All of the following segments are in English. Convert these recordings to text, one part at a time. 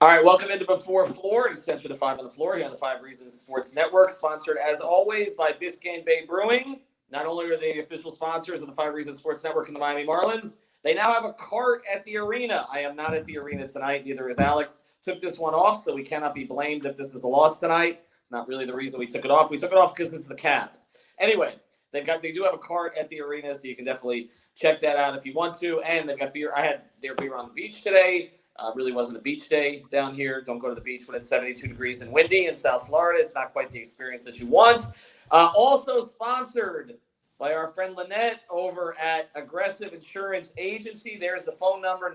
All right, welcome into Before Floor, an extension to Five on the Floor here on the Five Reasons Sports Network, sponsored as always by Biscayne Bay Brewing. Not only are they the official sponsors of the Five Reasons Sports Network and the Miami Marlins, they now have a cart at the arena. I am not at the arena tonight, neither is Alex. Took this one off, so we cannot be blamed if this is a loss tonight. It's not really the reason we took it off. We took it off because it's the Cavs. Anyway, they do have a cart at the arena, so you can definitely check that out if you want to. And they've got beer. I had their beer on the beach today. Really wasn't a beach day down here. Don't go to the beach when it's 72 degrees and windy in South Florida. It's not quite the experience that you want. Also sponsored by our friend Lynette over at Aggressive Insurance Agency. There's the phone number,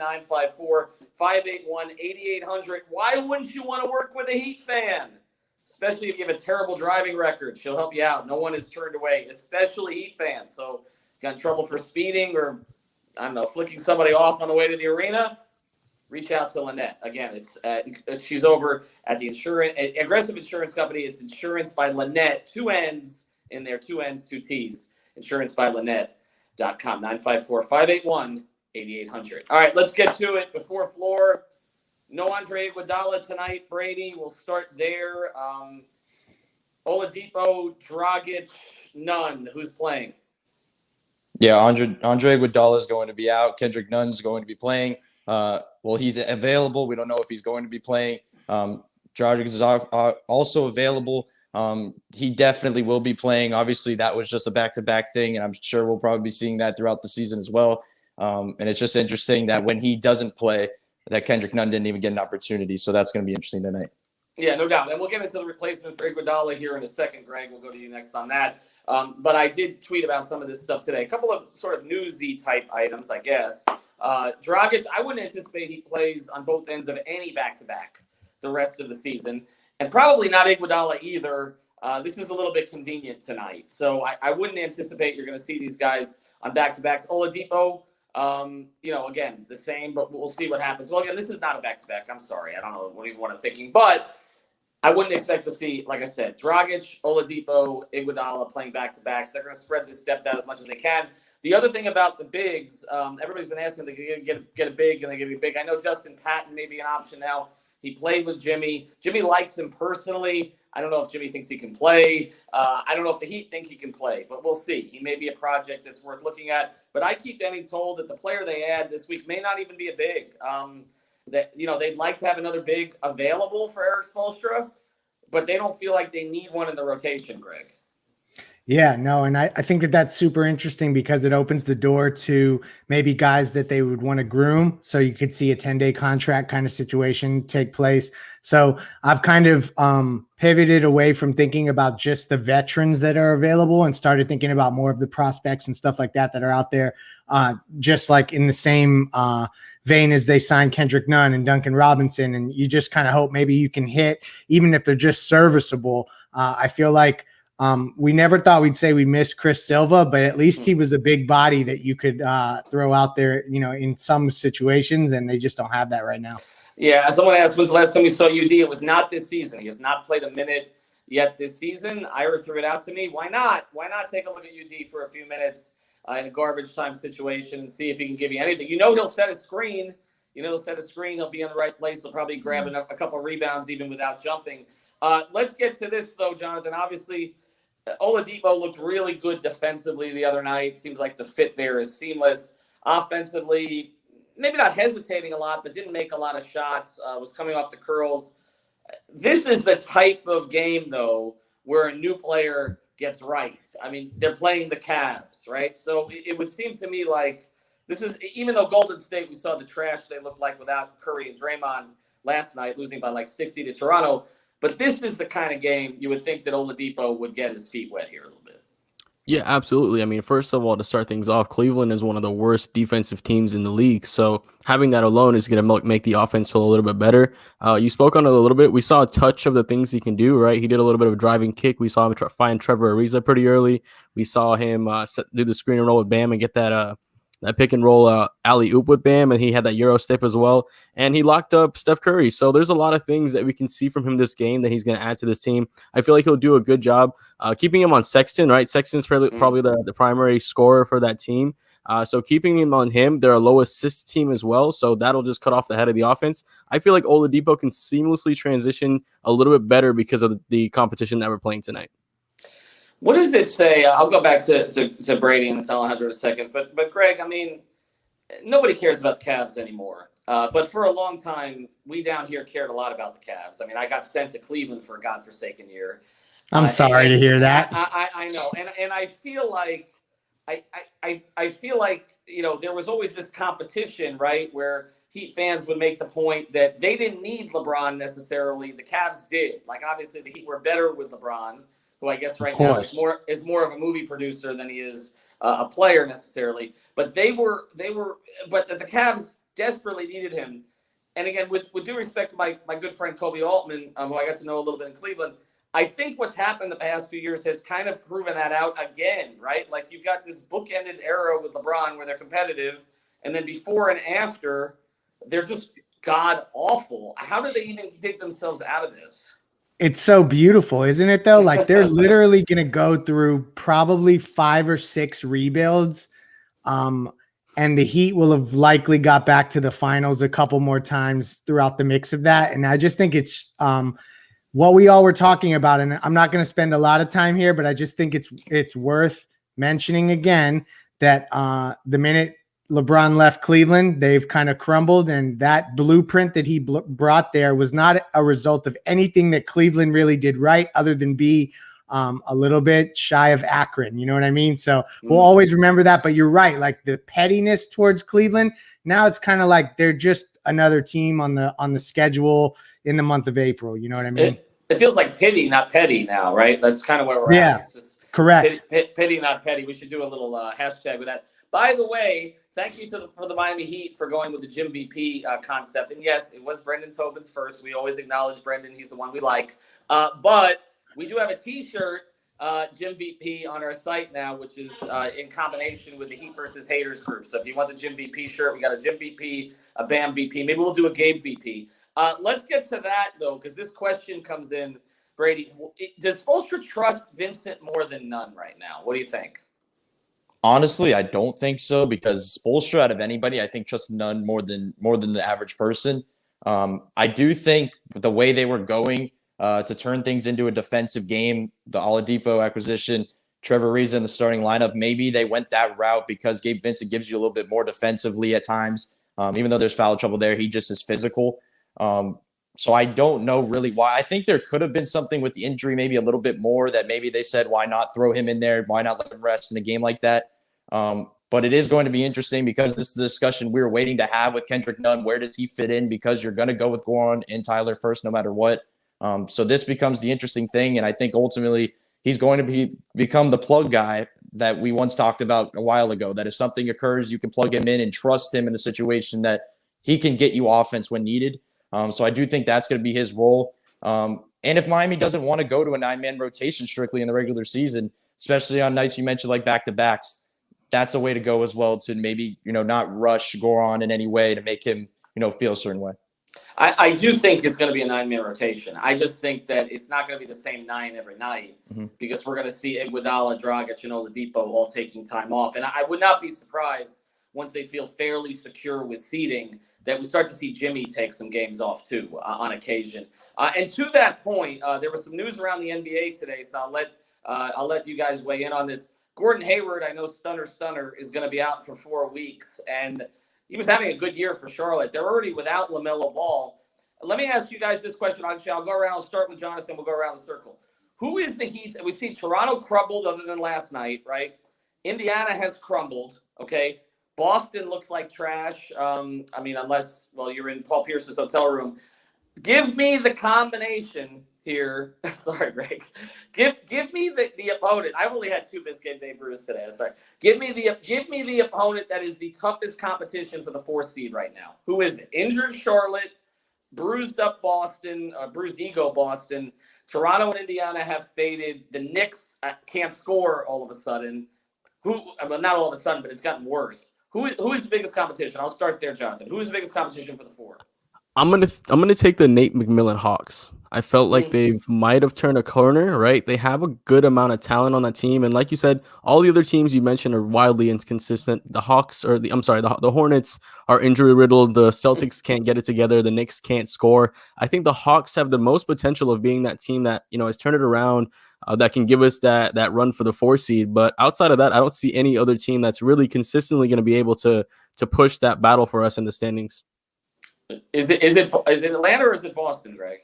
954-581-8800. Why wouldn't you want to work with a Heat fan? Especially if you have a terrible driving record. She'll help you out. No one is turned away, especially Heat fans. So if you got in trouble for speeding or, I don't know, flicking somebody off on the way to the arena, reach out to Lynette. Again, she's over at the Aggressive Insurance Company. It's Insurance by Lynette. 2 N's in there, 2 N's, 2 T's. InsuranceByLynette.com, 954-581-8800. All right, let's get to it. Before Floor, no Andre Iguodala tonight, Brady. We'll start there. Oladipo, Dragic, Nunn. Who's playing? Yeah, Andre Iguodala is going to be out. Kendrick Nunn is going to be playing. Well, he's available. We don't know if he's going to be playing. Dragic is also available. He definitely will be playing. Obviously, that was just a back-to-back thing, and I'm sure we'll probably be seeing that throughout the season as well. And it's just interesting that when he doesn't play, that Kendrick Nunn didn't even get an opportunity. So that's going to be interesting tonight. Yeah, no doubt. And we'll get into the replacement for Iguodala here in a second, Greg. We'll go to you next on that. But I did tweet about some of this stuff today. A couple of sort of newsy type items, I guess. Dragic, I wouldn't anticipate he plays on both ends of any back-to-back the rest of the season, and probably not Iguodala either. This is a little bit convenient tonight, so I wouldn't anticipate you're going to see these guys on back-to-backs. Oladipo, again, the same, but we'll see what happens. Well, again, this is not a back-to-back. I'm sorry. I don't know what I'm thinking, but I wouldn't expect to see, like I said, Dragic, Oladipo, Iguodala playing back-to-backs. They're going to spread this depth out as much as they can. The other thing about the bigs, everybody's been asking if they get a big and they get a big. I know Justin Patton may be an option now. He played with Jimmy. Jimmy likes him personally. I don't know if Jimmy thinks he can play. I don't know if the Heat think he can play, but we'll see. He may be a project that's worth looking at. But I keep getting told that the player they add this week may not even be a big. They'd like to have another big available for Eric Spoelstra, but they don't feel like they need one in the rotation, Greg. Yeah, no, and I think that that's super interesting because it opens the door to maybe guys that they would want to groom. So you could see a 10-day contract kind of situation take place. So I've kind of pivoted away from thinking about just the veterans that are available and started thinking about more of the prospects and stuff like that are out there. Just like in the same vein as they signed Kendrick Nunn and Duncan Robinson. And you just kind of hope maybe you can hit, even if they're just serviceable. I feel like we never thought we'd say we missed Chris Silva, but at least he was a big body that you could throw out there, in some situations, and they just don't have that right now. Yeah, someone asked, when's the last time we saw UD? It was not this season. He has not played a minute yet this season. Ira threw it out to me. Why not? Why not take a look at UD for a few minutes in a garbage time situation and see if he can give you anything? He'll set a screen. He'll set a screen. He'll be in the right place. He'll probably grab a couple of rebounds even without jumping. Let's get to this, though, Jonathan. Obviously, Oladipo looked really good defensively the other night. Seems like the fit there is seamless. Offensively, maybe not hesitating a lot, but didn't make a lot of shots. Was coming off the curls. This is the type of game, though, where a new player gets right. I mean, they're playing the Cavs, right? So it would seem to me like this is, even though Golden State, we saw the trash they looked like without Curry and Draymond last night, losing by like 60 to Toronto. But this is the kind of game you would think that Oladipo would get his feet wet here a little bit. Yeah, absolutely. I mean, first of all, to start things off, Cleveland is one of the worst defensive teams in the league. So having that alone is going to make the offense feel a little bit better. You spoke on it a little bit. We saw a touch of the things he can do, right? He did a little bit of a driving kick. We saw him find Trevor Ariza pretty early. We saw him do the screen and roll with Bam and get that that pick and roll alley oop with Bam, and he had that Euro step as well. And he locked up Steph Curry. So there's a lot of things that we can see from him this game that he's going to add to this team. I feel like he'll do a good job keeping him on Sexton, right? Sexton's probably the primary scorer for that team. So keeping him on him, they're a low assist team as well. So that'll just cut off the head of the offense. I feel like Oladipo can seamlessly transition a little bit better because of the competition that we're playing tonight. What does it say? I'll go back to Brady and Alejandro in a second. But Greg, I mean, nobody cares about the Cavs anymore. But for a long time, we down here cared a lot about the Cavs. I mean, I got sent to Cleveland for a godforsaken year. I'm sorry to hear that. I know. And I feel like I feel like, you know, there was always this competition, right, where Heat fans would make the point that they didn't need LeBron necessarily. The Cavs did. Like, obviously, the Heat were better with LeBron, who I guess right now is more of a movie producer than he is a player necessarily. But but the Cavs desperately needed him. And again, with due respect to my good friend Kobe Altman, who I got to know a little bit in Cleveland, I think what's happened the past few years has kind of proven that out again, right? Like, you've got this bookended era with LeBron where they're competitive, and then before and after, they're just god awful. How do they even take themselves out of this? It's so beautiful, isn't it, though? Like, they're literally going to go through probably 5 or 6 rebuilds. And the Heat will have likely got back to the finals a couple more times throughout the mix of that. And I just think it's what we all were talking about. And I'm not going to spend a lot of time here, but I just think it's worth mentioning again that the minute LeBron left Cleveland, they've kind of crumbled, and that blueprint that he brought there was not a result of anything that Cleveland really did right, other than be a little bit shy of Akron. You know what I mean? So we'll always remember that. But you're right, like the pettiness towards Cleveland. Now it's kind of like they're just another team on the schedule in the month of April. You know what I mean? It feels like pity, not petty now, right? That's kind of where we're at. It's just correct. Pity, not petty. We should do a little hashtag with that. By the way, thank you for the Miami Heat for going with the Jim VP concept. And yes, it was Brendan Tobin's first. We always acknowledge Brendan. He's the one we like. But we do have a T-shirt, Jim VP, on our site now, which is in combination with the Heat versus Haters group. So if you want the Jim VP shirt, we got a Jim VP, a Bam VP. Maybe we'll do a Gabe VP. Let's get to that, though, because this question comes in, Brady. Does Spoelstra trust Vincent more than Nunn right now? What do you think? Honestly, I don't think so, because Spoelstra, out of anybody, I think trusts Nunn more than the average person. I do think the way they were going to turn things into a defensive game, the Oladipo acquisition, Trevor Ariza in the starting lineup, maybe they went that route because Gabe Vincent gives you a little bit more defensively at times. Even though there's foul trouble there, he just is physical. So I don't know really why. I think there could have been something with the injury, maybe a little bit more, that maybe they said, why not throw him in there? Why not let him rest in a game like that? But it is going to be interesting because this is a discussion we were waiting to have with Kendrick Nunn. Where does he fit in? Because you're going to go with Goran and Tyler first no matter what. So this becomes the interesting thing. And I think ultimately he's going to become the plug guy that we once talked about a while ago, that if something occurs, you can plug him in and trust him in a situation that he can get you offense when needed. So I do think that's going to be his role. And if Miami doesn't want to go to a 9-man rotation strictly in the regular season, especially on nights you mentioned like back-to-backs, that's a way to go as well, to maybe, not rush Goran in any way to make him, feel a certain way. I do think it's going to be a 9-man rotation. I just think that it's not going to be the same 9 every night because we're going to see Iguodala, Dragic, and Oladipo all taking time off. And I would not be surprised once they feel fairly secure with seeding that we start to see Jimmy take some games off too on occasion. And to that point, there was some news around the NBA today, so I'll let you guys weigh in on this. Gordon Hayward, I know Stunner is going to be out for 4 weeks, and he was having a good year for Charlotte. They're already without LaMelo Ball. Let me ask you guys this question. Actually, I'll go around. I'll start with Jonathan. We'll go around the circle. Who is the Heat? We've seen Toronto crumbled other than last night, right? Indiana has crumbled, okay? Boston looks like trash. Unless, you're in Paul Pierce's hotel room. Give me the combination here. Sorry, Greg. Give me the opponent. I've only had 2 Biscayne Day Brews today. Sorry. Give me the opponent that is the toughest competition for the 4th seed right now. Who is it? Injured Charlotte, bruised up Boston, bruised ego Boston. Toronto and Indiana have faded. The Knicks can't score all of a sudden. Not all of a sudden, but it's gotten worse. Who is the biggest competition? I'll start there, Jonathan. Who is the biggest competition for the 4? I'm gonna take the Nate McMillan Hawks. I felt like they might have turned a corner, right? They have a good amount of talent on that team, and like you said, all the other teams you mentioned are wildly inconsistent. The Hawks, or the Hornets are injury riddled. The Celtics can't get it together. The Knicks can't score. I think the Hawks have the most potential of being that team that has turned it around, that can give us that run for the 4 seed. But outside of that, I don't see any other team that's really consistently going to be able to push that battle for us in the standings. Is it Atlanta or is it Boston, Greg?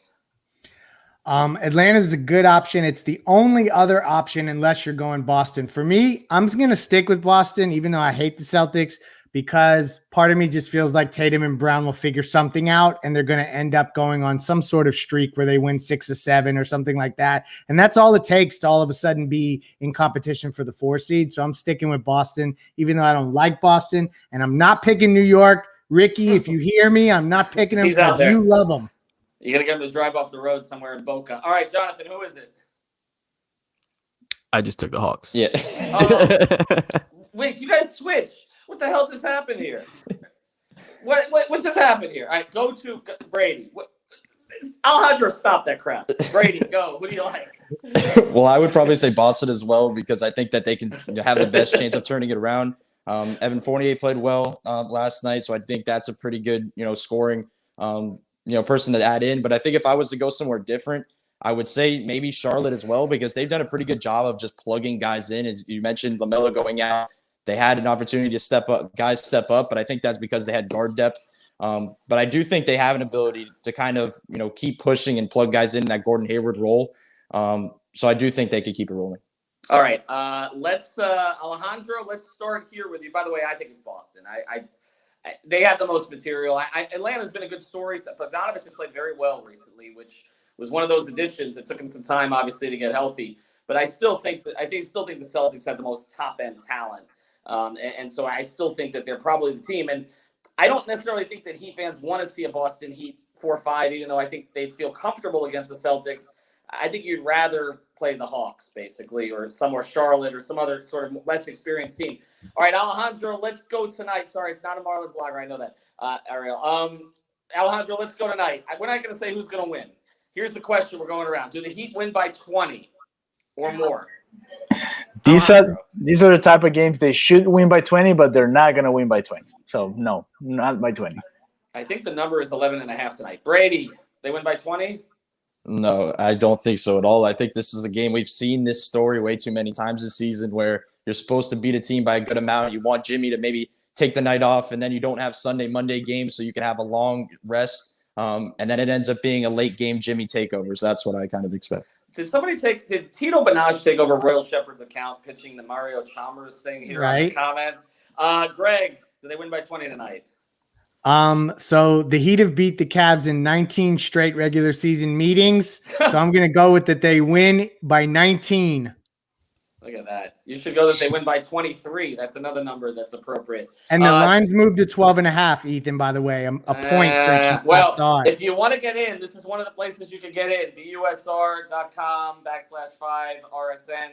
Atlanta is a good option. It's the only other option unless you're going Boston. For me, I'm just going to stick with Boston, even though I hate the Celtics, because part of me just feels like Tatum and Brown will figure something out, and they're going to end up going on some sort of streak where they win 6 or 7 or something like that. And that's all it takes to all of a sudden be in competition for the 4 seed. So I'm sticking with Boston, even though I don't like Boston, and I'm not picking New York. Ricky, if you hear me, I'm not picking him because you love him. You got to get him to drive off the road somewhere in Boca. All right, Jonathan, who is it? I just took the Hawks. Yeah. Wait, you guys switched. What the hell just happened here? What just happened here? All right, go to Brady. Alejandro, stop that crap. Brady, go. Who do you like? Well, I would probably say Boston as well, because I think that they can have the best chance of turning it around. Evan Fournier played well last night, so I think that's a pretty good, scoring, person to add in. But I think if I was to go somewhere different, I would say maybe Charlotte as well, because they've done a pretty good job of just plugging guys in. As you mentioned, LaMelo going out, they had an opportunity to step up, but I think that's because they had guard depth. But I do think they have an ability to kind of, keep pushing and plug guys in that Gordon Hayward role. So I do think they could keep it rolling. All right, Alejandro, let's start here with you. By the way, I think it's Boston. They have the most material. Atlanta's been a good story, but Bogdanovich has played very well recently, which was one of those additions. It took him some time, obviously, to get healthy. But I still think the Celtics have the most top-end talent. And so I still think that they're probably the team. And I don't necessarily think that Heat fans want to see a Boston Heat 4-5, even though I think they'd feel comfortable against the Celtics. I think you'd rather play the Hawks, basically, or somewhere Charlotte or some other sort of less experienced team. All right, Alejandro, let's go tonight. Sorry, it's not a Marlins blogger. I know that, Ariel. Alejandro, let's go tonight. We're not going to say who's going to win. Here's the question we're going around. Do the Heat win by 20 or more? These are the type of games they should win by 20, but they're not going to win by 20. So, no, not by 20. I think the number is 11.5 tonight. Brady, they win by 20? No, I don't think so at all. I think this is a game, we've seen this story way too many times this season, where you're supposed to beat a team by a good amount. You want Jimmy to maybe take the night off, and then you don't have Sunday, Monday games, so you can have a long rest. And then it ends up being a late game Jimmy takeover. So that's what I kind of expect. Did Tito Benaj take over Royal Shepherd's account pitching the Mario Chalmers thing here in the comments? Greg, did they win by 20 tonight? So the Heat have beat the Cavs in 19 straight regular season meetings. So I'm going to go with that they win by 19. Look at that. You should go that they win by 23. That's another number that's appropriate. And the line's moved to 12.5, Ethan, by the way, a point since you saw it. If you want to get in, this is one of the places you can get in, busr.com/5RSN.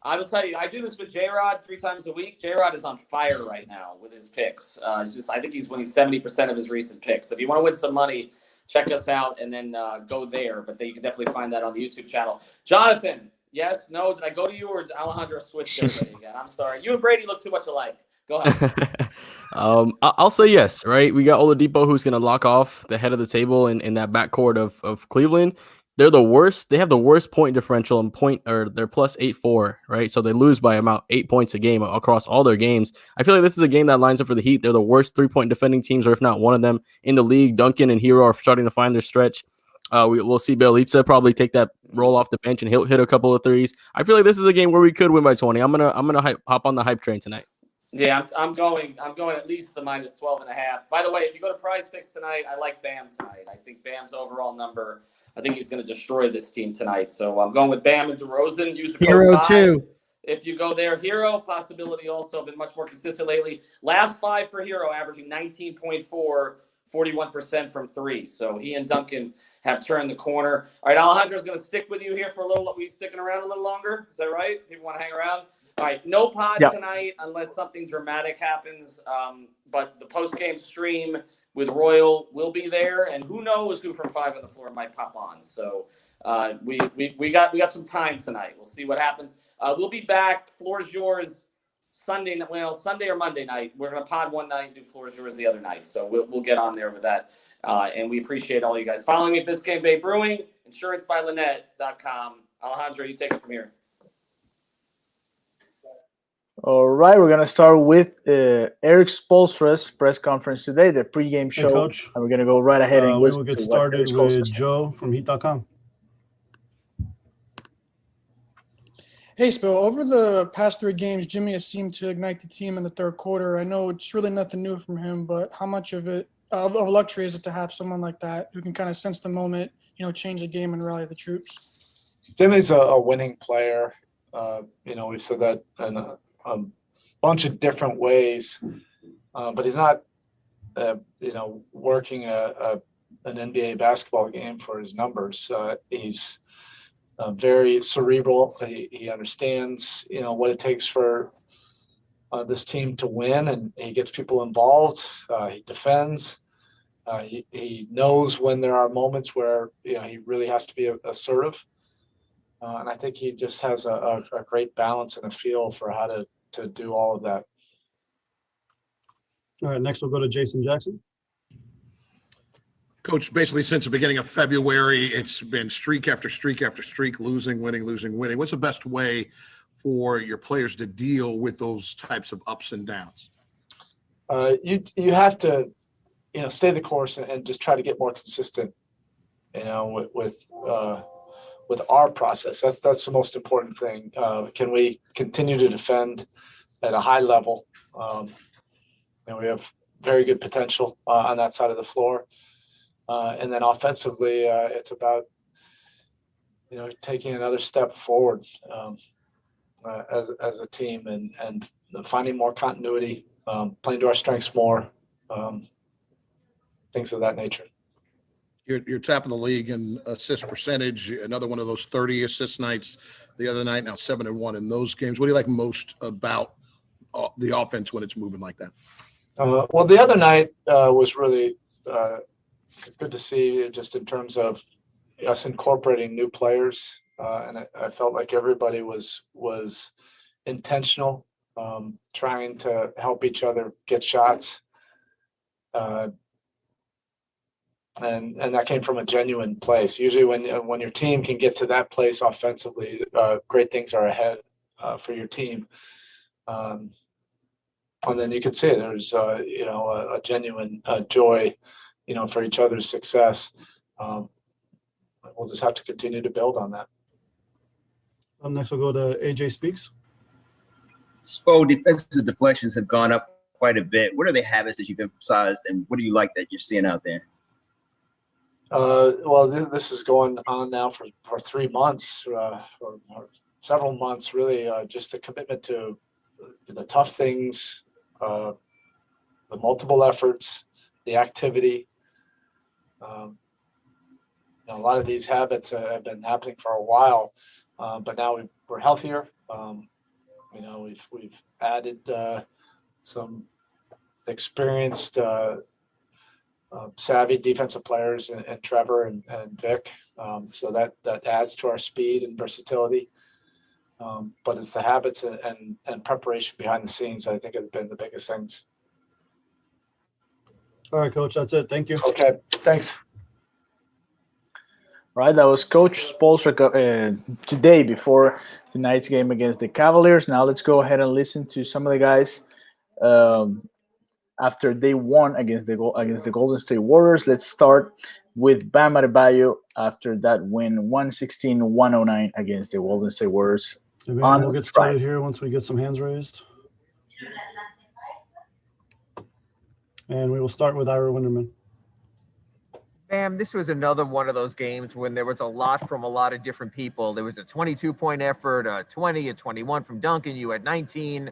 I will tell you, I do this with J-Rod 3 times a week. J-Rod is on fire right now with his picks. I think he's winning 70% of his recent picks. So if you want to win some money, check us out and then go there. But you can definitely find that on the YouTube channel. Jonathan, yes, no, did I go to you or did Alejandro switch everybody again? I'm sorry. You and Brady look too much alike. Go ahead. I'll say yes, right? We got Oladipo, who's going to lock off the head of the table in that backcourt of Cleveland. They're the worst. They have the worst point differential and they're plus 8-4, right? So they lose by about 8 points a game across all their games. I feel like this is a game that lines up for the Heat. They're the worst 3-point defending teams, or if not one of them in the league. Duncan and Hero are starting to find their stretch. We'll see Bjelica probably take that roll off the bench and he'll hit a couple of threes. I feel like this is a game where we could win by 20. I'm gonna hop on the hype train tonight. Yeah, I'm going at least the minus 12.5. By the way, if you go to Prize Picks tonight, I like Bam tonight. I think Bam's overall number, I think he's going to destroy this team tonight. So I'm going with Bam and DeRozan. Use the code Hero 5. too. If you go there, Hero, possibility also been much more consistent lately. Last 5 for Hero, averaging 19.4, 41% from 3. So he and Duncan have turned the corner. All right, Alejandro's going to stick with you here for a little. We sticking around a little longer? Is that right? People want to hang around? All right, no pod Yeah. tonight unless something dramatic happens. But the post-game stream with Royal will be there, and who knows who from Five on the Floor might pop on. So we got some time tonight. We'll see what happens. We'll be back. Floor's yours Sunday or Monday night. We're gonna pod one night and do Floor's yours the other night. So we'll get on there with that. And we appreciate all you guys following me at Biscayne Bay Brewing, insurancebyLynette.com. Alejandro, you take it from here. All right, we're gonna start with Eric Spoelstra's press conference today, the pregame show, Coach. and we're gonna go right ahead and We listen will get to what Eric started Spoelstra with said. Joe from Heat.com. Hey, Spill, over the past 3 games, Jimmy has seemed to ignite the team in the third quarter. I know it's really nothing new from him, but how much of a luxury is it to have someone like that who can kind of sense the moment, change the game and rally the troops? Jimmy's a winning player. We've said that in a bunch of different ways, but he's not, working an NBA basketball game for his numbers. He's very cerebral. He understands, what it takes for this team to win, and he gets people involved. He defends. He knows when there are moments where he really has to be assertive, and I think he just has a great balance and a feel for how to do all of that. All right, next we'll go to Jason Jackson. Coach, basically since the beginning of February, it's been streak after streak after streak, losing, winning, losing, winning. What's the best way for your players to deal with those types of ups and downs? You have to, stay the course and just try to get more consistent, with our process. That's the most important thing. Can we continue to defend at a high level? We have very good potential on that side of the floor. And then offensively, it's about, taking another step forward as a team and finding more continuity, playing to our strengths more, things of that nature. You're topping the league in assist percentage. Another one of those 30 assist nights the other night. Now 7-1 in those games. What do you like most about the offense when it's moving like that? Well, the other night was really good to see, just in terms of us incorporating new players, and I felt like everybody was intentional, trying to help each other get shots. And that came from a genuine place. Usually when your team can get to that place offensively, great things are ahead for your team. And then you can see there's a genuine joy, for each other's success. We'll just have to continue to build on that. Next we'll go to AJ Speaks. Spo, defensive deflections have gone up quite a bit. What are the habits that you've emphasized, and what do you like that you're seeing out there? Well, this is going on now for 3 months, or several months, really. Just the commitment to the tough things, the multiple efforts, the activity. A lot of these habits have been happening for a while, but now we're healthier. We've added some experienced, savvy defensive players and Trevor and Vic. So that adds to our speed and versatility. But it's the habits and preparation behind the scenes, I think, have been the biggest things. All right, Coach, that's it. Thank you. Okay, thanks. Right, that was Coach Spoelstra today before tonight's game against the Cavaliers. Now let's go ahead and listen to some of the guys after they won against the Golden State Warriors. Let's start with Bam Adebayo after that win, 116-109 against the Golden State Warriors. We'll get started here once we get some hands raised. And we will start with Ira Winderman. Bam, this was another one of those games when there was a lot from a lot of different people. There was a 22-point effort, a 20, a 21 from Duncan. You had 19.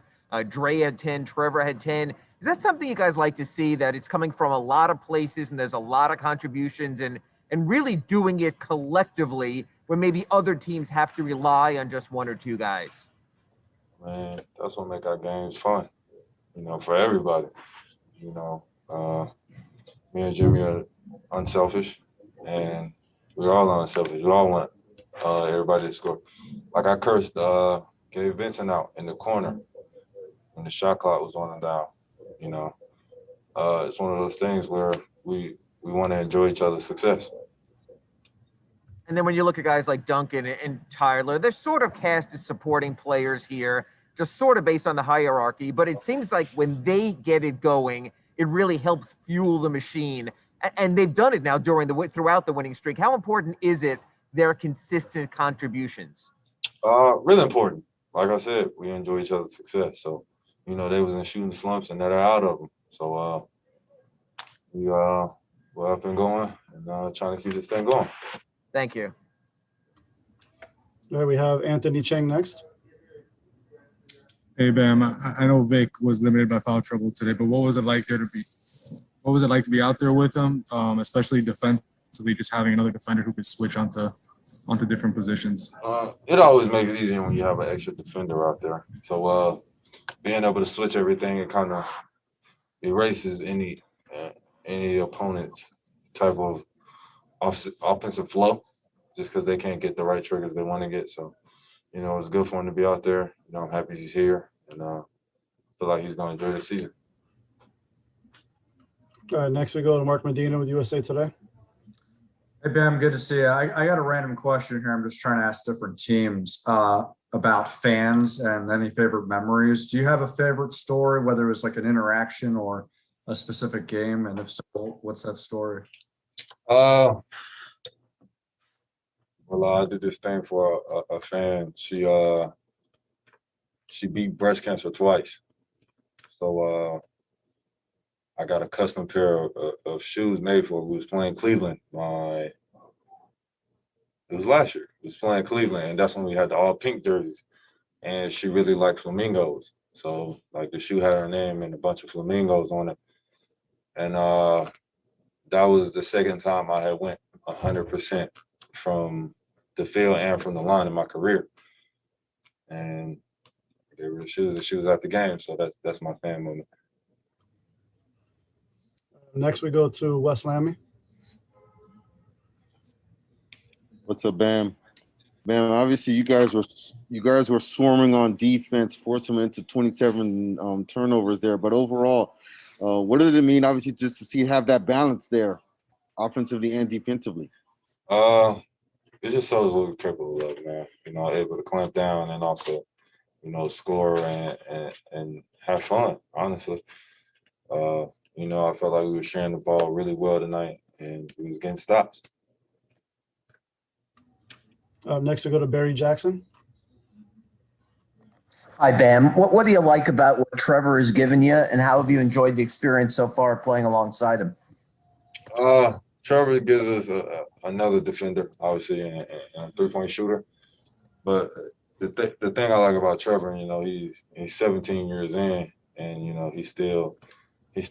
Dre had 10. Trevor had 10. Is that something you guys like to see, that it's coming from a lot of places and there's a lot of contributions and really doing it collectively when maybe other teams have to rely on just one or two guys? man, that's what make our games fun, for everybody. Me and Jimmy are unselfish, and we're all unselfish. We all want everybody to score. Like I cursed Gabe Vincent out in the corner when the shot clock was on and down. It's one of those things where we want to enjoy each other's success. And then when you look at guys like Duncan and Tyler, they're sort of cast as supporting players here, just sort of based on the hierarchy. But it seems like when they get it going, it really helps fuel the machine. And they've done it now throughout the winning streak. How important is it, their consistent contributions? Really important. Like I said, we enjoy each other's success. So, they was in shooting slumps and now they're out of them. So we're up and going and trying to keep this thing going. Thank you. All right, we have Anthony Cheng next. Hey Bam, I know Vic was limited by foul trouble today, but what was it like to be out there with him, especially defensively, just having another defender who could switch onto different positions? It always makes it easier when you have an extra defender out there. So being able to switch everything, it kind of erases any opponent's type of offensive flow, just because they can't get the right triggers they want to get. So, it's good for him to be out there. I'm happy he's here, and feel like he's going to enjoy the season. All right, next we go to Mark Medina with USA Today. Hey, Bam, good to see you. I got a random question here. I'm just trying to ask different teams about fans and any favorite memories. Do you have a favorite story, whether it was like an interaction or a specific game? And if so, what's that story? Well, I did this thing for a fan. She beat breast cancer twice. So I got a custom pair of shoes made for her. We was playing Cleveland. It was last year. We was playing Cleveland, and that's when we had the all pink jerseys. And she really liked flamingos. So like the shoe had her name and a bunch of flamingos on it. And that was the second time I had went 100% from the field and from the line in my career. And they were the shoes that she was at the game. So that's my fan moment. Next we go to Wes Lammy. What's up, Bam? Bam, obviously you guys were swarming on defense, forcing them into 27 turnovers there. But overall, what did it mean, obviously, just to see have that balance there, offensively and defensively? It just shows what we're capable of, man. Able to clamp down and also, score and have fun, honestly. I felt like we were sharing the ball really well tonight and we was getting stops. Next we go to Barry Jackson. Hi, Bam. What do you like about what Trevor has given you, and how have you enjoyed the experience so far playing alongside him? Trevor gives us another defender, obviously, and a three-point shooter. But the thing I like about Trevor, he's 17 years in, and he's still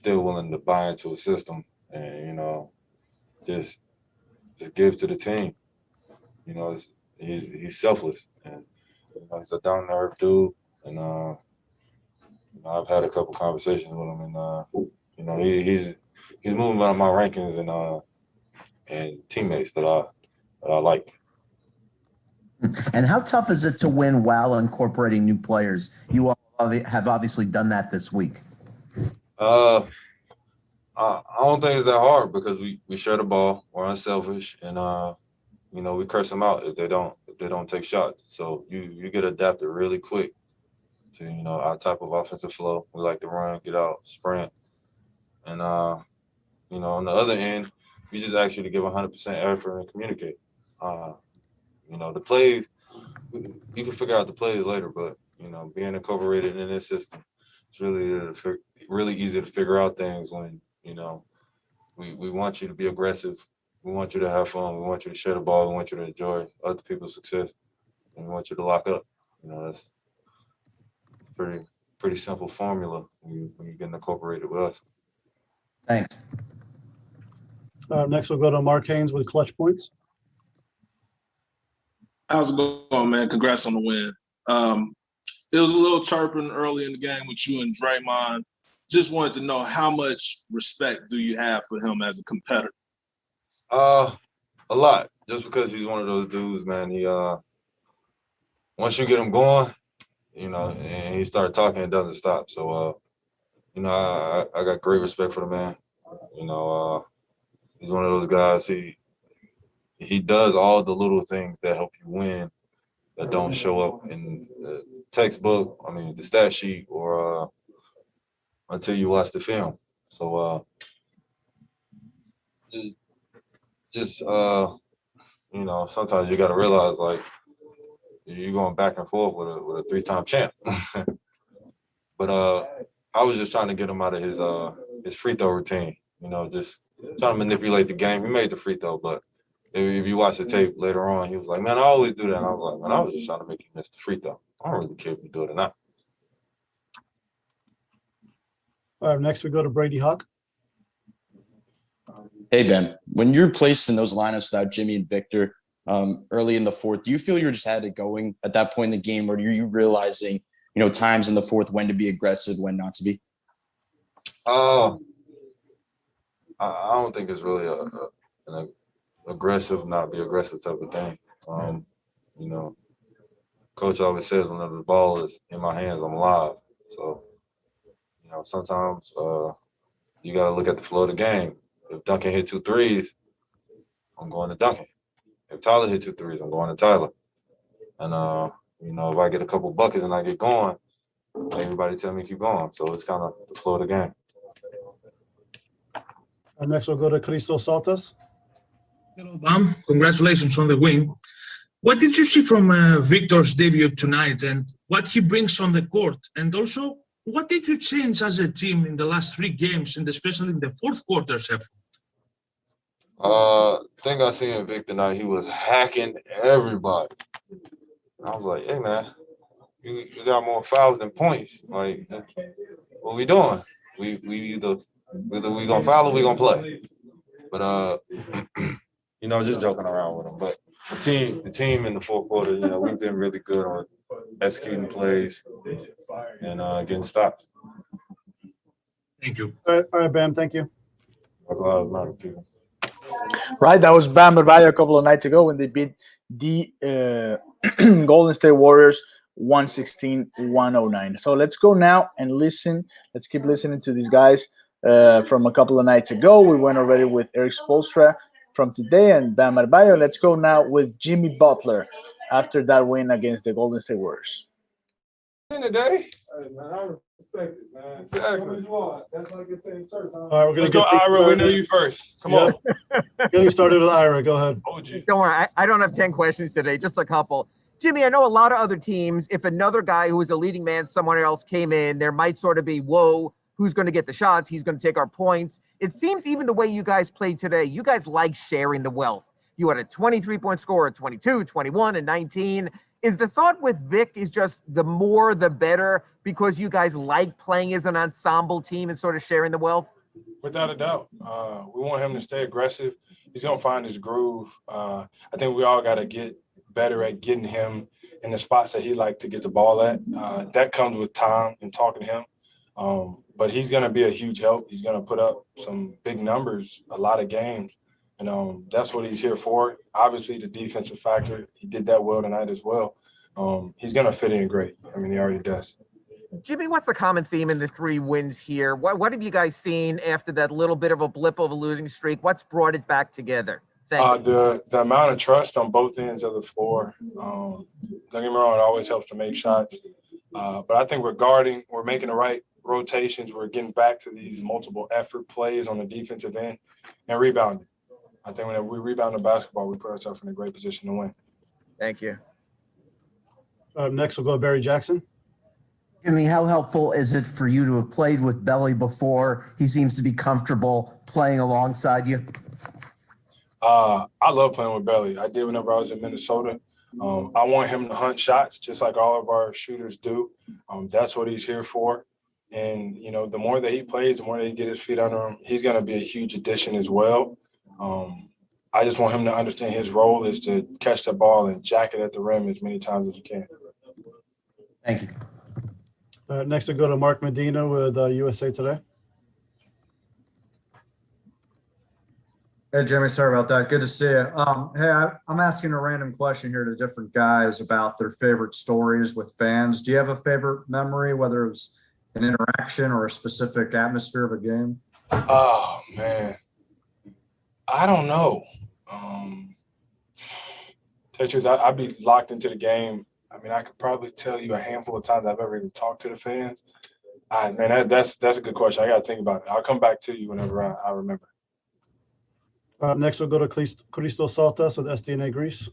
willing to buy into a system, and just give to the team. He's selfless, and he's a down to earth dude. And I've had a couple conversations with him, and he's moving on my rankings and teammates that I like. And how tough is it to win while incorporating new players? You all have obviously done that this week. I don't think it's that hard because we share the ball. We're unselfish, and we curse them out if they don't take shots. So you get adapted really quick to our type of offensive flow. We like to run, get out, sprint, and on the other end, we just ask you to give 100% effort and communicate. The plays, you can figure out the plays later, but being incorporated in this system, it's really easy to figure out things when we want you to be aggressive. We want you to have fun. We want you to share the ball. We want you to enjoy other people's success. And we want you to lock up. That's pretty simple formula when you get incorporated with us. Thanks. Next we'll go to Mark Haynes with Clutch Points. How's it going, man? Congrats on the win. it was a little chirping early in the game with you and Draymond. Just wanted to know how much respect do you have for him as a competitor? A lot, just because he's one of those dudes, man. He once you get him going, and he started talking, it doesn't stop. So I got great respect for the man. He's one of those guys. He does all the little things that help you win that don't show up in the textbook, the stat sheet, or until you watch the film. So sometimes you got to realize, like, you're going back and forth with a 3-time champ. But I was just trying to get him out of his free throw routine. Just trying to manipulate the game. He made the free throw, but if you watch the tape later on, he was like, "Man, I always do that." And I was like, "Man, I was just trying to make you miss the free throw. I don't really care if you do it or not." All right, next we go to Brady Hawk. Hey, Ben, when you're placed in those lineups without Jimmy and Victor early in the fourth, do you feel you just had it going at that point in the game, or are you realizing, times in the fourth when to be aggressive, when not to be? I don't think it's really an aggressive, not be aggressive type of thing. Coach always says whenever the ball is in my hands, I'm live. So, sometimes you got to look at the flow of the game. If Duncan hit 2 threes, I'm going to Duncan. If Tyler hit 2 threes, I'm going to Tyler. And, if I get a couple buckets and I get going, everybody tell me keep going. So it's kind of the flow of the game. Next we'll go to Cristo Saltas. Hello, Bam. Congratulations on the win. What did you see from Victor's debut tonight and what he brings on the court? And also, what did you change as a team in the last 3 games and especially in the fourth quarter's effort? Thing I seen in Vic tonight, he was hacking everybody. And I was like, "Hey, man, you got more fouls than points. Like, what we doing? We either we gonna foul or we gonna play." But just joking around with him. But the team in the fourth quarter, we've been really good on executing plays and getting stops. Thank you. All right, Bam. Thank you. Right, that was Bam Adebayo a couple of nights ago when they beat the Golden State Warriors 116-109. So let's go now and listen. Let's keep listening to these guys from a couple of nights ago. We went already with Eric Spoelstra from today and Bam Adebayo. Let's go now with Jimmy Butler after that win against the Golden State Warriors. Today. All right, we're Let's go, Ira. We know you first. Come on. Getting started with Ira. Go ahead. Don't worry. I don't have 10 questions today, just a couple. Jimmy, I know a lot of other teams, if another guy who is a leading man, someone else came in, there might sort of be, whoa, who's going to get the shots? He's going to take our points. It seems even the way you guys played today, you guys like sharing the wealth. You had a 23-point score at 22, 21, and 19. Is the thought with Vic is just the more the better because you guys like playing as an ensemble team and sort of sharing the wealth? Without a doubt. We want him to stay aggressive. He's going to find his groove. I think we all got to get better at getting him in the spots that he like to get the ball at. That comes with time and talking to him. But he's going to be a huge help. He's going to put up some big numbers, a lot of games. And that's what he's here for. Obviously, the defensive factor, he did that well tonight as well. He's going to fit in great. He already does. Jimmy, what's the common theme in the 3 wins here? What have you guys seen after that little bit of a blip of a losing streak? What's brought it back together? Thank you. The amount of trust on both ends of the floor. Don't get me wrong, it always helps to make shots. But I think we're making the right rotations. We're getting back to these multiple effort plays on the defensive end and rebounding. I think when we rebound the basketball, we put ourselves in a great position to win. Thank you. Next, we'll go Barry Jackson. Jimmy, how helpful is it for you to have played with Belly before? He seems to be comfortable playing alongside you. I love playing with Belly. I did whenever I was in Minnesota. I want him to hunt shots just like all of our shooters do. That's what he's here for. And, the more that he plays, the more that he get his feet under him, he's going to be a huge addition as well. I just want him to understand his role is to catch the ball and jack it at the rim as many times as he can. Thank you. Next, we go to Mark Medina with USA Today. Hey, Jimmy, sorry about that. Good to see you. Hey, I'm asking a random question here to different guys about their favorite stories with fans. Do you have a favorite memory, whether it was an interaction or a specific atmosphere of a game? Oh, man. I don't know. Tell you the truth, I'd be locked into the game. I mean, I could probably tell you a handful of times I've ever even talked to the fans. Man, that's a good question. I got to think about it. I'll come back to you whenever I remember. Next, we'll go to Christos Saltas with SDNA Greece.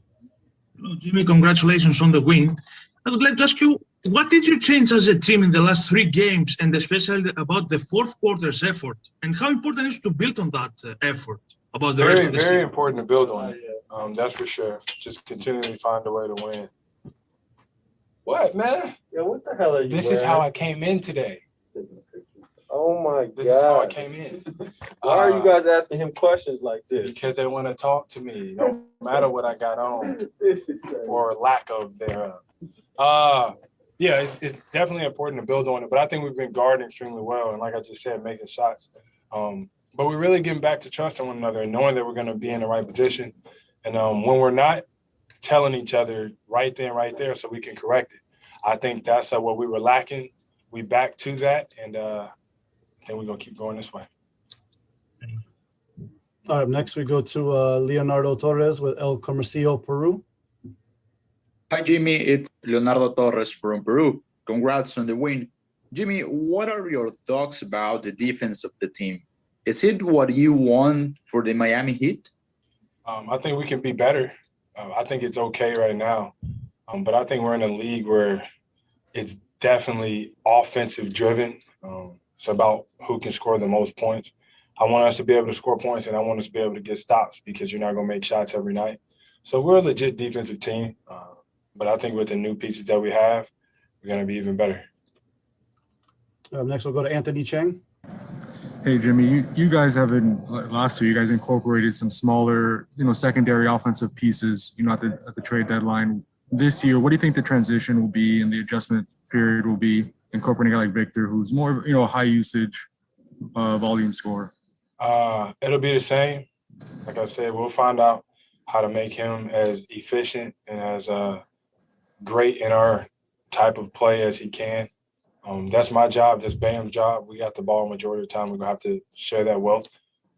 Hello, Jimmy, congratulations on the win. I would like to ask you, what did you change as a team in the last 3 games, and especially about the fourth quarter's effort? And how important is to build on that effort about the rest of the season? Very important to build on it. That's for sure. Just continually find a way to win. What, man? Yo, what the hell are you This wearing? is how I came in today. Oh my God. This is how I came in. Why are you guys asking him questions like this? Because they want to talk to me, no matter what I got on or lack of thereof. Yeah, it's definitely important to build on it, but I think we've been guarding extremely well, and like I just said, making shots. But we're really getting back to trusting one another and knowing that we're going to be in the right position. And when we're not, telling each other right then, right there, so we can correct it. I think that's what we were lacking. We back to that, and then we're going to keep going this way. All right, next we go to Leonardo Torres with El Comercio, Peru. Hi, Jimmy. It's Leonardo Torres from Peru. Congrats on the win. Jimmy, what are your thoughts about the defense of the team? Is it what you want for the Miami Heat? I think we can be better. I think it's okay right now. But I think we're in a league where it's definitely offensive driven. It's about who can score the most points. I want us to be able to score points, and I want us to be able to get stops because you're not going to make shots every night. So we're a legit defensive team. But I think with the new pieces that we have, we're going to be even better. Next, we'll go to Anthony Chang. Hey, Jimmy, you guys have been last year. You guys incorporated some smaller, secondary offensive pieces, at the trade deadline. This year, what do you think the transition will be and the adjustment period will be incorporating a guy like Victor, who's more of a high usage volume scorer? It'll be the same. Like I said, we'll find out how to make him as efficient and as great in our type of play as he can. That's my job. That's Bam's job. We got the ball majority of the time. We're going to have to share that wealth.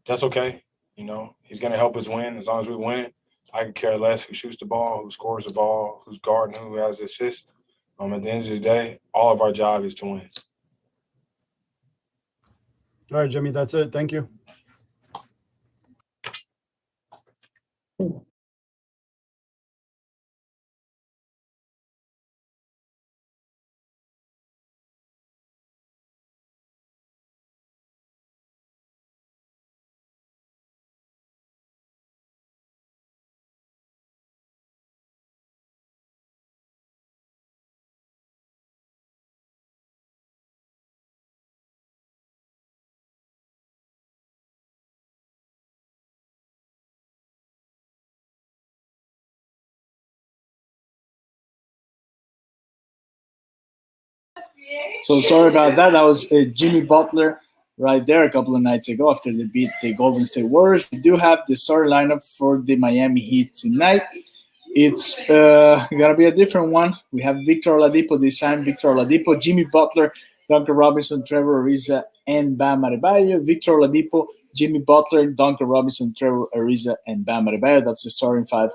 That's okay. He's going to help us win. As long as we win, I could care less who shoots the ball, who scores the ball, who's guarding, who has assists. At the end of the day, all of our job is to win. All right, Jimmy, that's it. Thank you. So sorry about that. That was Jimmy Butler right there a couple of nights ago after they beat the Golden State Warriors. We do have the starting lineup for the Miami Heat tonight. It's gonna be a different one. We have Victor Oladipo this time. Victor Oladipo, Jimmy Butler, Duncan Robinson, Trevor Ariza, and Bam Adebayo. Victor Oladipo, Jimmy Butler, Duncan Robinson, Trevor Ariza, and Bam Adebayo. That's the starting 5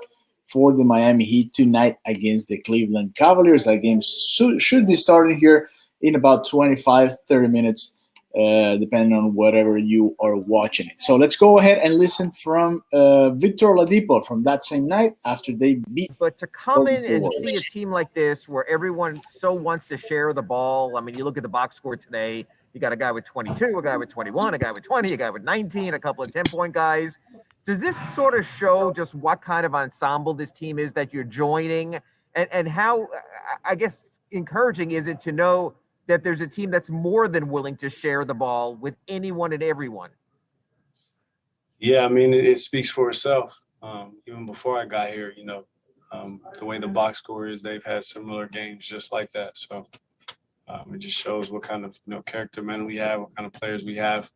for the Miami Heat tonight against the Cleveland Cavaliers. That game should be starting here in about 25, 30 minutes, depending on whatever you are watching it. So let's go ahead and listen from Victor Oladipo from that same night after they beat. But to come in and see a team like this where everyone so wants to share the ball, I mean, you look at the box score today, you got a guy with 22, a guy with 21, a guy with 20, a guy with 19, a couple of 10-point guys. Does this sort of show just what kind of ensemble this team is that you're joining, and how, I guess, encouraging is it to know that there's a team that's more than willing to share the ball with anyone and everyone? Yeah, I mean, it speaks for itself. Even before I got here, the way the box score is, they've had similar games just like that. So It just shows what kind of character men we have, what kind of players we have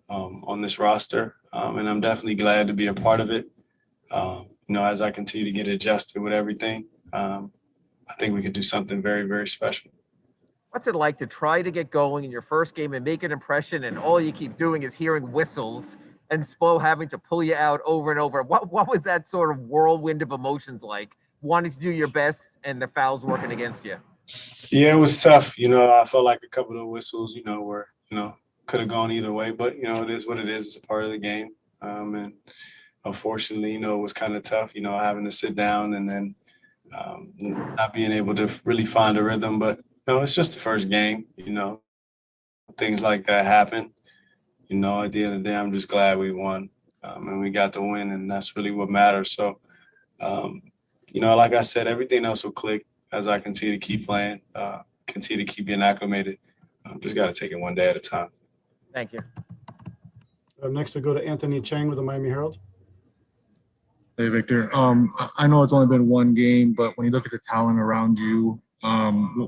on this roster, and I'm definitely glad to be a part of it. As I continue to get adjusted with everything, I think we could do something very, very special. What's it like to try to get going in your first game and make an impression, and all you keep doing is hearing whistles and Spo having to pull you out over and over? What was that sort of whirlwind of emotions like, wanting to do your best and the fouls working against you? Yeah, it was tough. I felt like a couple of whistles, were, could have gone either way, but, it is what it is. It's a part of the game. And unfortunately, it was kind of tough, having to sit down and then not being able to really find a rhythm. But, it's just the first game, things like that happen. At the end of the day, I'm just glad we won and we got the win, and that's really what matters. So, like I said, everything else will click as I continue to keep playing, continue to keep getting acclimated. Just got to take it one day at a time. Thank you. Next, we go to Anthony Chang with the Miami Herald. Hey, Victor. I know it's only been one game, but when you look at the talent around you,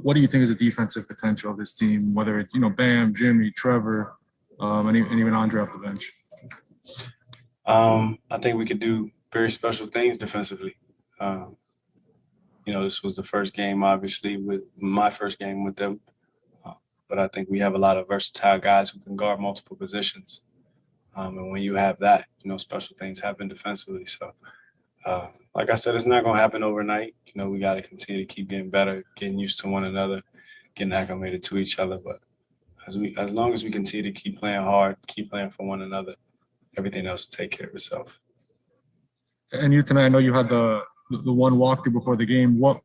what do you think is the defensive potential of this team, whether it's, Bam, Jimmy, Trevor, and even Andre off the bench? I think we could do very special things defensively. This was the first game, obviously, with my first game with them. But I think we have a lot of versatile guys who can guard multiple positions. And when you have that, special things happen defensively. So, like I said, it's not going to happen overnight. We got to continue to keep getting better, getting used to one another, getting acclimated to each other. But as long as we continue to keep playing hard, keep playing for one another, everything else will take care of itself. And you tonight, I know you had the one walkthrough before the game. What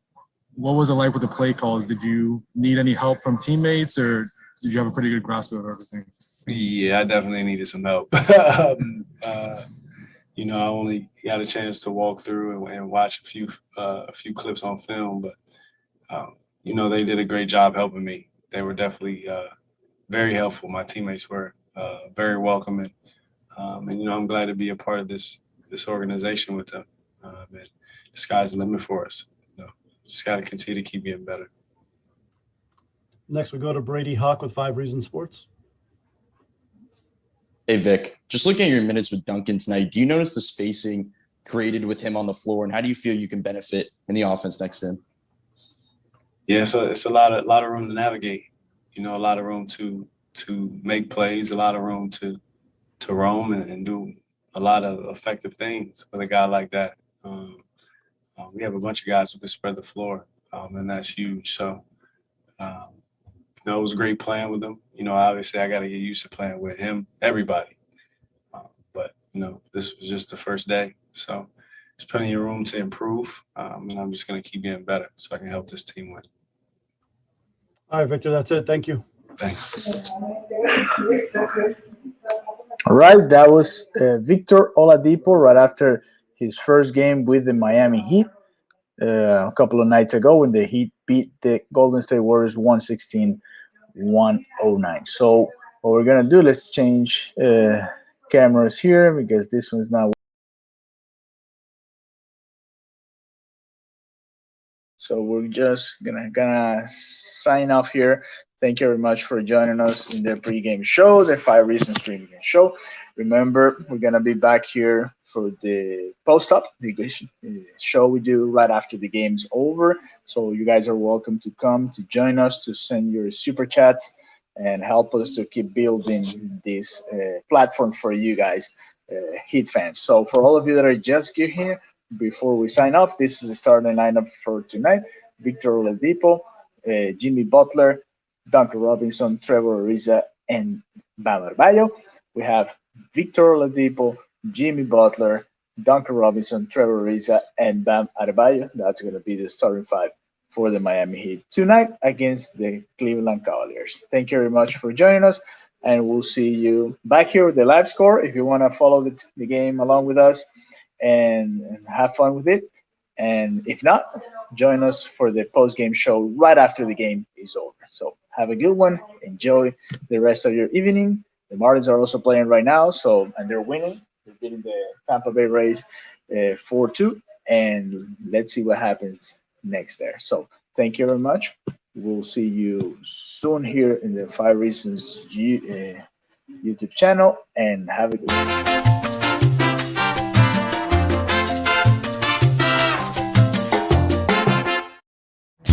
was it like with the play calls? Did you need any help from teammates, or did you have a pretty good grasp of everything? Yeah, I definitely needed some help. I only got a chance to walk through and watch a few clips on film, but they did a great job helping me. They were definitely very helpful. My teammates were very welcoming, and I'm glad to be a part of this organization with them. And the sky's the limit for us. Just got to continue to keep getting better. Next, we go to Brady Hawk with 5 Reasons Sports. Hey, Vic, just looking at your minutes with Duncan tonight, do you notice the spacing created with him on the floor, and how do you feel you can benefit in the offense next to him? Yeah, so it's a lot of room to navigate. A lot of room to make plays, a lot of room to roam and do a lot of effective things with a guy like that. We have a bunch of guys who can spread the floor, and that's huge. So, it was great playing with him. Obviously I got to get used to playing with him, everybody. But, this was just the first day. So there's plenty of room to improve, and I'm just going to keep getting better so I can help this team win. All right, Victor, that's it. Thank you. Thanks. All right, that was Victor Oladipo right after his first game with the Miami Heat a couple of nights ago when the Heat beat the Golden State Warriors 116-109. So what we're going to do, let's change cameras here because this one's not. So we're just gonna sign off here. Thank you very much for joining us in the pregame show, the 5 Reasons pregame show. Remember, we're gonna be back here for the post-up, the show we do right after the game's over. So you guys are welcome to come to join us, to send your super chats and help us to keep building this platform for you guys, Heat fans. So for all of you that are just here, before we sign off, this is the starting lineup for tonight. Victor Oladipo, Jimmy Butler, Duncan Robinson, Trevor Ariza, and Bam Adebayo. We have Victor Oladipo, Jimmy Butler, Duncan Robinson, Trevor Ariza, and Bam Adebayo. That's going to be the starting 5 for the Miami Heat tonight against the Cleveland Cavaliers. Thank you very much for joining us, and we'll see you back here with the live score if you want to follow the game along with us and have fun with it. And if not, join us for the post-game show right after the game is over. So have a good one. Enjoy the rest of your evening. The Marlins are also playing right now, and they're winning. They're beating the Tampa Bay Rays 4-2, and let's see what happens next there. So thank you very much, We'll see you soon here in the 5 Reasons YouTube channel, and have a good one.